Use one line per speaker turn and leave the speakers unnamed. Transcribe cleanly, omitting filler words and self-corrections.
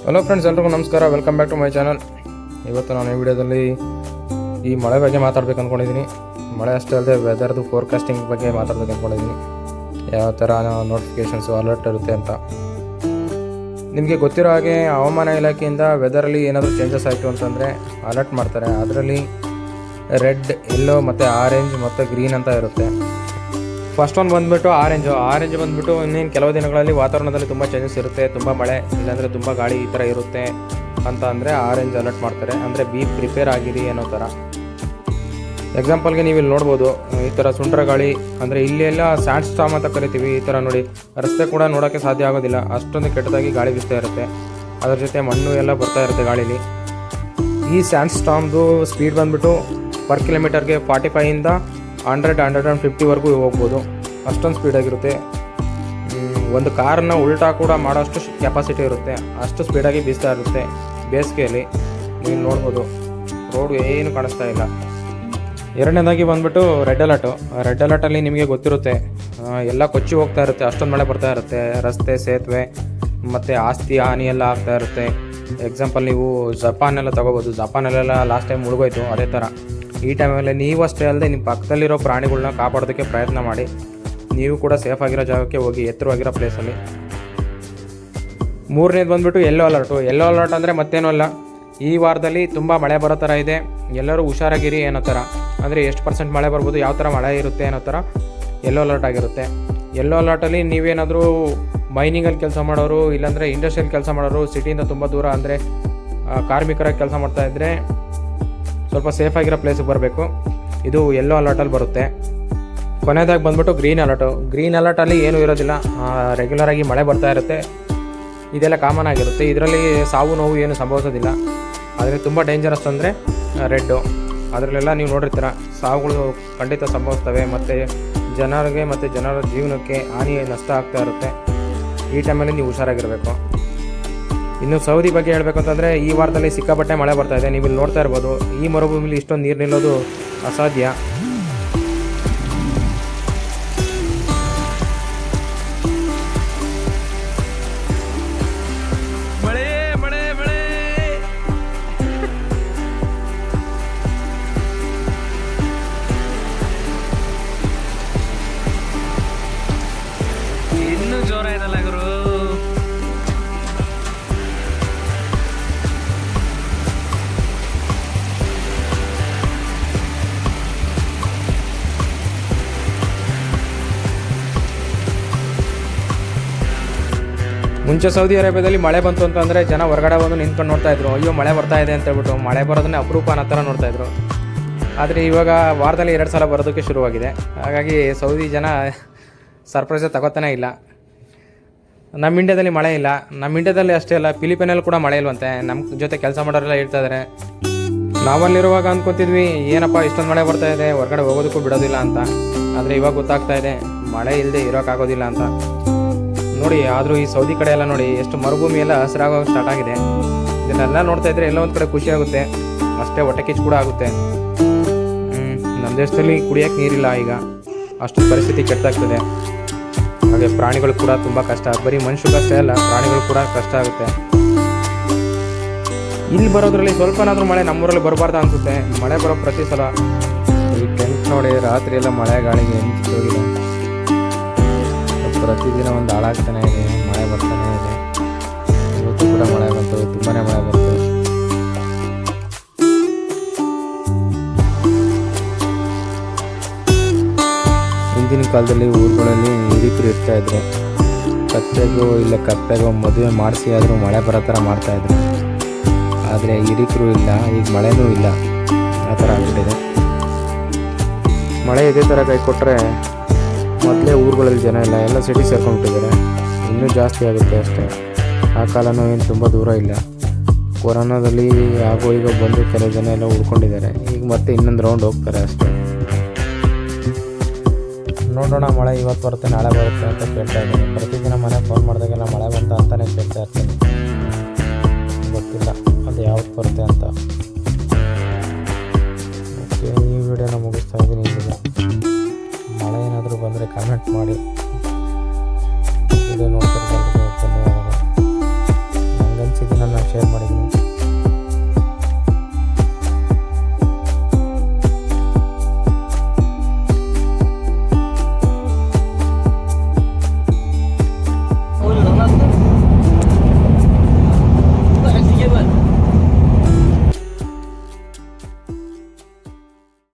Hello friends, ಎಲ್ರಿಗೂ ನಮಸ್ಕಾರ. Welcome back to my channel. ಇವತ್ತು ನಾನು ಈ ವಿಡಿಯೋದಲ್ಲಿ ಈ ಮಳೆ ಬಗ್ಗೆ ಮಾತಾಡ್ಬೇಕು ಅಂದ್ಕೊಂಡಿದ್ದೀನಿ. ಮಳೆ ಅಷ್ಟೇ ಅಲ್ಲದೆ ವೆದರ್ದು ಫೋರ್ಕಾಸ್ಟಿಂಗ್ ಬಗ್ಗೆ ಮಾತಾಡ್ಬೇಕು ಅಂದ್ಕೊಂಡಿದ್ದೀನಿ. ಯಾವ ಥರ ನೋಟಿಫಿಕೇಷನ್ಸು ಅಲರ್ಟ್ ಇರುತ್ತೆ ಅಂತ. ನಿಮಗೆ ಗೊತ್ತಿರೋ ಹಾಗೆ ಹವಾಮಾನ ಇಲಾಖೆಯಿಂದ ವೆದರಲ್ಲಿ ಏನಾದರೂ ಚೇಂಜಸ್ ಆಯಿತು ಅಂತಂದರೆ ಅಲರ್ಟ್ ಮಾಡ್ತಾರೆ. ಅದರಲ್ಲಿ ರೆಡ್, ಯೆಲ್ಲೋ ಮತ್ತು ಆರೆಂಜ್ ಮತ್ತು ಗ್ರೀನ್ ಅಂತ ಇರುತ್ತೆ. ಫಸ್ಟ್ ಒಂದು ಬಂದುಬಿಟ್ಟು ಆರೆಂಜ್ ಬಂದುಬಿಟ್ಟು ಇನ್ನೇನು ಕೆಲವು ದಿನಗಳಲ್ಲಿ ವಾತಾವರಣದಲ್ಲಿ ತುಂಬ ಚೇಂಜಸ್ ಇರುತ್ತೆ, ತುಂಬ ಮಳೆ ಇಲ್ಲಾಂದರೆ ತುಂಬ ಗಾಳಿ ಈ ಥರ ಇರುತ್ತೆ ಅಂತ ಅಂದರೆ ಆರೆಂಜ್ ಅಲರ್ಟ್ ಮಾಡ್ತಾರೆ. ಅಂದರೆ ಬಿ ಪ್ರಿಪೇರ್ ಆಗಿರಿ ಅನ್ನೋ ಥರ. ಎಕ್ಸಾಂಪಲ್ಗೆ ನೀವು ಇಲ್ಲಿ ನೋಡ್ಬೋದು, ಈ ಥರ ಸುಂಟರ ಗಾಳಿ ಅಂದರೆ ಇಲ್ಲೆಲ್ಲ ಸ್ಯಾಂಡ್ ಸ್ಟಾರ್ಮ್ ಅಂತ ಕರಿತೀವಿ. ಈ ಥರ ನೋಡಿ, ರಸ್ತೆ ಕೂಡ ನೋಡೋಕ್ಕೆ ಸಾಧ್ಯ ಆಗೋದಿಲ್ಲ, ಅಷ್ಟೊಂದು ಕೆಟ್ಟದಾಗಿ ಗಾಳಿ ಬೀಸ್ತಾ ಇರುತ್ತೆ. ಅದರ ಜೊತೆ ಮಣ್ಣು ಎಲ್ಲ ಬರ್ತಾ ಇರುತ್ತೆ ಗಾಳೀಲಿ. ಈ ಸ್ಯಾಂಡ್ ಸ್ಟಾರ್ಮ್ದು ಸ್ಪೀಡ್ ಬಂದುಬಿಟ್ಟು ಪರ್ ಕಿಲೋಮೀಟರ್ಗೆ 45ಇಂದ 100-150ವರೆಗೂ ಹೋಗ್ಬೋದು. ಅಷ್ಟೊಂದು ಸ್ಪೀಡಾಗಿರುತ್ತೆ. ಒಂದು ಕಾರನ್ನು ಉಲ್ಟಾ ಕೂಡ ಮಾಡೋಷ್ಟು ಕೆಪಾಸಿಟಿ ಇರುತ್ತೆ, ಅಷ್ಟು ಸ್ಪೀಡಾಗಿ ಬೀಸ್ತಾ ಇರುತ್ತೆ. ಬೇಸಿಗೆಯಲ್ಲಿ ನೀವು ನೋಡ್ಬೋದು, ರೋಡ್ ಏನು ಕಾಣಿಸ್ತಾ ಇಲ್ಲ. ಎರಡನೇದಾಗಿ ಬಂದುಬಿಟ್ಟು ರೆಡ್ ಅಲರ್ಟಲ್ಲಿ ನಿಮಗೆ ಗೊತ್ತಿರುತ್ತೆ, ಎಲ್ಲ ಕೊಚ್ಚಿ ಹೋಗ್ತಾ ಇರುತ್ತೆ, ಅಷ್ಟೊಂದು ಮಳೆ ಬರ್ತಾ ಇರುತ್ತೆ. ರಸ್ತೆ, ಸೇತುವೆ ಮತ್ತು ಆಸ್ತಿ ಹಾನಿ ಎಲ್ಲ ಆಗ್ತಾ ಇರುತ್ತೆ. ಎಕ್ಸಾಂಪಲ್ ನೀವು ಜಪಾನೆಲ್ಲ ತೊಗೋಬೋದು. ಜಪಾನಲ್ಲೆಲ್ಲ ಲಾಸ್ಟ್ ಟೈಮ್ ಮುಳುಗೋಯ್ತು. ಅದೇ ಥರ ಈ ಟೈಮಲ್ಲಿ ನೀವು ಅಷ್ಟೇ ಅಲ್ಲದೆ ನಿಮ್ಮ ಪಕ್ಕದಲ್ಲಿರೋ ಪ್ರಾಣಿಗಳನ್ನ ಕಾಪಾಡೋದಕ್ಕೆ ಪ್ರಯತ್ನ ಮಾಡಿ. ನೀವು ಕೂಡ ಸೇಫ್ ಆಗಿರೋ ಜಾಗಕ್ಕೆ ಹೋಗಿ, ಎತ್ತರವಾಗಿರೋ ಪ್ಲೇಸಲ್ಲಿ. ಮೂರನೇದು ಬಂದುಬಿಟ್ಟು ಯೆಲ್ಲೋ ಅಲರ್ಟ್ ಅಂದರೆ ಮತ್ತೇನೂ ಅಲ್ಲ, ಈ ವಾರದಲ್ಲಿ ತುಂಬ ಮಳೆ ಬರೋ ಥರ ಇದೆ, ಎಲ್ಲರೂ ಹುಷಾರಾಗಿರಿ ಅನ್ನೋ ಥರ. ಅಂದರೆ ಎಷ್ಟು % ಮಳೆ ಬರ್ಬೋದು, ಯಾವ ಥರ ಮಳೆ ಇರುತ್ತೆ ಅನ್ನೋ ಥರ ಯೆಲ್ಲೋ ಅಲರ್ಟ್ ಆಗಿರುತ್ತೆ. ಯೆಲ್ಲೋ ಅಲರ್ಟಲ್ಲಿ ನೀವೇನಾದರೂ ಮೈನಿಂಗಲ್ಲಿ ಕೆಲಸ ಮಾಡೋರು, ಇಲ್ಲಾಂದರೆ ಇಂಡಸ್ಟ್ರಿಯಲ್ಲಿ ಕೆಲಸ ಮಾಡೋರು, ಸಿಟಿಯಿಂದ ತುಂಬ ದೂರ ಅಂದರೆ ಕಾರ್ಮಿಕರಾಗಿ ಕೆಲಸ ಮಾಡ್ತಾಯಿದ್ರೆ ಸ್ವಲ್ಪ ಸೇಫಾಗಿರೋ ಪ್ಲೇಸಿಗೆ ಬರಬೇಕು. ಇದು ಯೆಲ್ಲೋ ಅಲರ್ಟಲ್ಲಿ ಬರುತ್ತೆ. ಕೊನೆಯದಾಗಿ ಬಂದುಬಿಟ್ಟು ಗ್ರೀನ್ ಅಲರ್ಟಲ್ಲಿ ಏನೂ ಇರೋದಿಲ್ಲ, ರೆಗ್ಯುಲರಾಗಿ ಮಳೆ ಬರ್ತಾ ಇರುತ್ತೆ. ಇದೆಲ್ಲ ಕಾಮನ್ ಆಗಿರುತ್ತೆ. ಇದರಲ್ಲಿ ಸಾವು ನೋವು ಏನು ಸಂಭವಿಸೋದಿಲ್ಲ. ಆದರೆ ತುಂಬ ಡೇಂಜರಸ್ ಅಂದರೆ ರೆಡ್ಡು. ಅದರಲ್ಲೆಲ್ಲ ನೀವು ನೋಡಿರ್ತೀರ, ಸಾವುಗಳು ಖಂಡಿತ ಸಂಭವಿಸ್ತವೆ ಮತ್ತು ಜನರಿಗೆ ಮತ್ತು ಜನರ ಜೀವನಕ್ಕೆ ಹಾನಿ ನಷ್ಟ ಆಗ್ತಾ ಇರುತ್ತೆ. ಈ ಟೈಮಲ್ಲಿ ನೀವು ಹುಷಾರಾಗಿರಬೇಕು. ಇನ್ನು ಸೌದಿ ಬಗ್ಗೆ ಹೇಳಬೇಕು ಅಂತಂದರೆ, ಈ ವಾರದಲ್ಲಿ ಸಿಕ್ಕಾಪಟ್ಟೆ ಮಳೆ ಬರ್ತಾ ಇದೆ. ನೀವು ಇಲ್ಲಿ ನೋಡ್ತಾ ಇರ್ಬೋದು, ಈ ಮರುಭೂಮಿಲಿ ಇಷ್ಟೊಂದು ನೀರು ನಿಲ್ಲೋದು ಅಸಾಧ್ಯ.
ಇನ್ನೂ ಜೋರ ಇದಲ್ಲ ಗುರು.
ಮುಂಚೆ ಸೌದಿ ಅರೇಬಿಯಾದಲ್ಲಿ ಮಳೆ ಬಂತು ಅಂತಂದರೆ ಜನ ಹೊರಗಡೆ ಬಂದು ನಿಂತ್ಕೊಂಡು ನೋಡ್ತಾಯಿದ್ರು, ಅಯ್ಯೋ ಮಳೆ ಬರ್ತಾ ಇದೆ ಅಂತ ಹೇಳ್ಬಿಟ್ಟು. ಮಳೆ ಬರೋದನ್ನೇ ಅಪರೂಪ ಅನ್ನೋ ಥರ ನೋಡ್ತಾಯಿದ್ರು. ಆದರೆ ಇವಾಗ ವಾರದಲ್ಲಿ 2 ಸಲ ಬರೋದಕ್ಕೆ ಶುರುವಾಗಿದೆ. ಹಾಗಾಗಿ ಸೌದಿ ಜನ ಸರ್ಪ್ರೈಸೇ ತಗೋತಾನೇ ಇಲ್ಲ. ನಮ್ಮ ಇಂಡಿಯಾದಲ್ಲಿ ಮಳೆ ಇಲ್ಲ. ನಮ್ಮ ಇಂಡಿಯಾದಲ್ಲಿ ಅಷ್ಟೇ ಅಲ್ಲ, ಫಿಲಿಪೈನಲ್ಲಿ ಕೂಡ ಮಳೆ ಇಲ್ವಂತೆ. ನಮ್ಮ ಜೊತೆ ಕೆಲಸ ಮಾಡೋರೆಲ್ಲ ಹೇಳ್ತಾ ಇದ್ದಾರೆ. ನಾವಲ್ಲಿರುವಾಗ ಅಂದ್ಕೊತಿದ್ವಿ, ಏನಪ್ಪ ಇಷ್ಟೊಂದು ಮಳೆ ಬರ್ತಾ ಇದೆ, ಹೊರಗಡೆ ಹೋಗೋದಕ್ಕೂ ಬಿಡೋದಿಲ್ಲ ಅಂತ. ಆದರೆ ಇವಾಗ ಗೊತ್ತಾಗ್ತಾ ಇದೆ, ಮಳೆ ಇಲ್ಲದೆ ಇರೋಕ್ಕಾಗೋದಿಲ್ಲ ಅಂತ. ನೋಡಿ, ಆದರೂ ಈ ಸೌದಿ ಕಡೆ ಎಲ್ಲ ನೋಡಿ, ಎಷ್ಟು ಮರುಭೂಮಿ ಎಲ್ಲ ಹಸಿರಾಗೋ ಸ್ಟಾರ್ಟ್ ಆಗಿದೆ. ಇದನ್ನೆಲ್ಲ ನೋಡ್ತಾ ಇದ್ರೆ ಎಲ್ಲ ಒಂದು ಕಡೆ ಖುಷಿ ಆಗುತ್ತೆ, ಅಷ್ಟೇ ಹೊಟ್ಟೆ ಕಿಚ್ಚು ಕೂಡ ಆಗುತ್ತೆ. ನಮ್ಮ ದೇಶದಲ್ಲಿ ಕುಡಿಯೋಕ್ಕೆ ನೀರಿಲ್ಲ ಈಗ, ಅಷ್ಟು ಪರಿಸ್ಥಿತಿ ಕೆಟ್ಟಾಗ್ತದೆ. ಹಾಗೆ ಪ್ರಾಣಿಗಳು ಕೂಡ ತುಂಬ ಕಷ್ಟ. ಬರೀ ಮನುಷ್ಯರಿಗಷ್ಟೇ ಅಲ್ಲ, ಪ್ರಾಣಿಗಳು ಕೂಡ ಕಷ್ಟ ಆಗುತ್ತೆ. ಇಲ್ಲಿ ಬರೋದ್ರಲ್ಲಿ ಸ್ವಲ್ಪನಾದರೂ ಮಳೆ ನಮ್ಮೂರಲ್ಲಿ ಬರಬಾರ್ದು ಅನಿಸುತ್ತೆ. ಮಳೆ ಬರೋ ಪ್ರತಿ ಸಲ ಈ ಟೆಂಟ್ ನೋಡಿ, ರಾತ್ರಿ ಎಲ್ಲ ಮಳೆ ಗಾಳಿಗೆ ಹೋಗಿದೆ. ಪ್ರತಿದಿನ ಒಂದು ಹಾಳಾಗ್ತಾನೆ ಇದೆ, ಮಳೆ ಬರ್ತಾನೆ ಇದೆ. ಇವತ್ತು ಕೂಡ ಮಳೆ ಬಂತು, ತುಂಬಾ ಮಳೆ ಬಂತು. ಹಿಂದಿನ ಕಾಲದಲ್ಲಿ ಊರುಗಳಲ್ಲಿ ಹಿರಿಕರು ಇರ್ತಾಯಿದ್ರು. ಕತ್ತೆಗೋ ಮದುವೆ ಮಾಡಿಸಿ ಆದರೂ ಮಳೆ ಬರೋ ಥರ ಮಾಡ್ತಾಯಿದ್ರು. ಆದರೆ ಹಿರಿಕರು ಇಲ್ಲ, ಈಗ ಮಳೆನೂ ಇಲ್ಲ, ಆ ಥರ ಆಗ್ಬಿಟ್ಟಿದೆ. ಮಳೆ ಇದೇ ಥರ ಕೈ ಕೊಟ್ಟರೆ ಮೊದಲೇ ಊರುಗಳಲ್ಲಿ ಜನ ಇಲ್ಲ, ಎಲ್ಲ ಸಿಟಿ ಸೇರ್ಕೊಂಡ್ಬಿಟ್ಟಿದ್ದಾರೆ. ಇನ್ನೂ ಜಾಸ್ತಿ ಆಗುತ್ತೆ ಅಷ್ಟೇ. ಆ ಕಾಲನೂ ಏನು ತುಂಬ ದೂರ ಇಲ್ಲ. ಕೊರೋನಾದಲ್ಲಿ ಆಗೋ ಈಗ ಬಂದು ಕೆಲವು ಜನ ಎಲ್ಲ ಉಳ್ಕೊಂಡಿದ್ದಾರೆ. ಈಗ ಮತ್ತೆ ಇನ್ನೊಂದು ರೌಂಡ್ ಹೋಗ್ತಾರೆ ಅಷ್ಟೇ. ನೋಡೋಣ, ಮಳೆ ಇವತ್ತು ಬರುತ್ತೆ ನಾಳೆ ಬರುತ್ತೆ ಅಂತ ಕೇಳ್ತಾ ಇದ್ದೀನಿ. ಪ್ರತಿದಿನ ಮನೆ ಫೋನ್ ಮಾಡಿದಾಗೆಲ್ಲ ಮಳೆ ಬಂತ ಅಂತಲೇ ಕೇಳ್ತಾ ಇರ್ತೀನಿ. ಗೊತ್ತಿಲ್ಲ ಅದು ಯಾವತ್ತು ಬರುತ್ತೆ ಅಂತ. ಓಕೆ, ಈ ವಿಡಿಯೋನ ಮುಗಿಸ್ತಾ ಇದ್ದೀನಿ. ಇಲ್ಲಿಗೆ ಮಳೆ ಏನಾದರೂ ಬಂದರೆ ಕಮೆಂಟ್ ಮಾಡಿ.